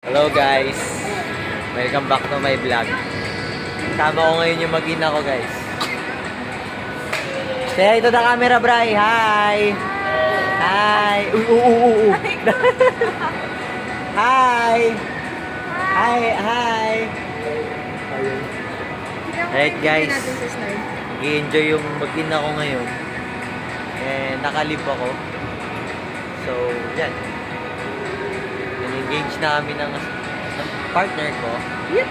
Hello guys, welcome back to my vlog. Kasama ko ngayon yung mag-ina ko guys. Say hi to the camera, Bray. Hi. Hi. Hi. Hi. Hi. Alright guys, i-enjoy yung mag-ina ko ngayon. And nakalip ako. So, yan. Engage na kami ng partner ko. Yes.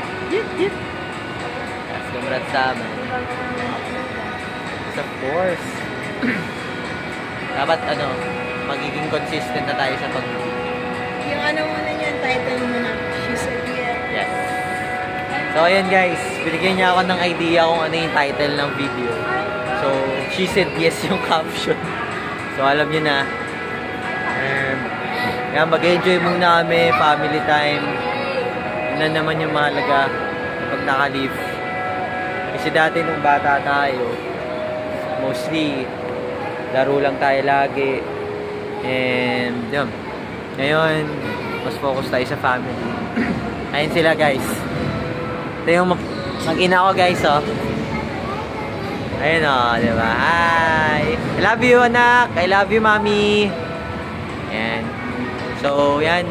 Congrats sa amin. Of course. Dapat magiging consistent na tayo sa Yung muna niyan, title mo na. She said yes. Yes. So, ayan guys. Binigyan niya ako ng idea kung ano yung title ng video. So, she said yes yung caption. So, alam niyo na. Kaya mag-enjoy muna kami, family time. Yun na naman yung mahalaga pag naka-leave. Kasi dati nung bata tayo, mostly, laro lang tayo lagi. And, yun. Ngayon, mas focus tayo sa family. Ayun sila, guys. Ito yung mag-ina ko, guys, oh. Ayun, oh, diba? Hi! I love you, anak! I love you, mami! Ayan. So, yan.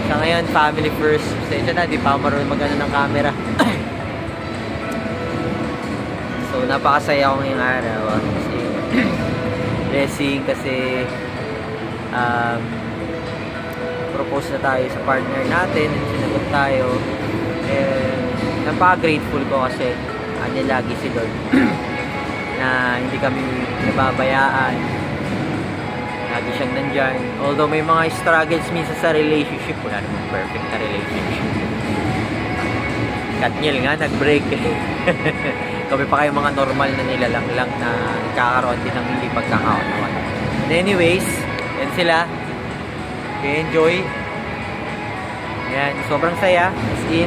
Sa ngayon, family first. Pasensya na, di pa ako marunong mag-ano ng camera. So, napakasaya ko ngayong araw. Kasi, blessing kasi propose na tayo sa partner natin and sinagot tayo. And, napaka-grateful ko kasi andyan lagi si Lord na hindi kami nababayaan. Lagi siyang nandyan. Although may mga struggles minsan sa relationship, wala naman perfect na relationship. Katniel nga, nag-break. Kami pa kayo mga normal na nilalang lang na nagkakaroon din ng hindi pagkakaunawan. Anyways, yan sila. Okay, enjoy. Yan, sobrang saya. As in,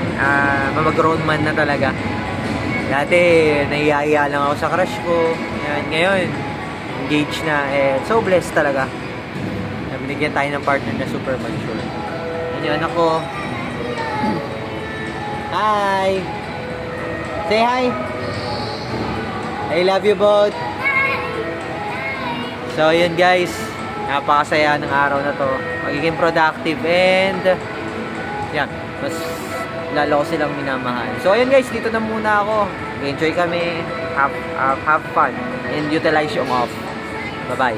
mag-grown man na talaga. Dati, nahihiya lang ako sa crush ko. Yan, ngayon, engaged na, so blessed talaga na binigyan tayo ng partner na super mature. Yan yung anak ko. Hi! Say hi! I love you both! So yun guys, napakasaya ng araw na to. Magiging productive and yan, mas lalo ko silang minamahal. So ayun guys, dito na muna ako. Enjoy kami, have fun and utilize yung off. Bye-bye.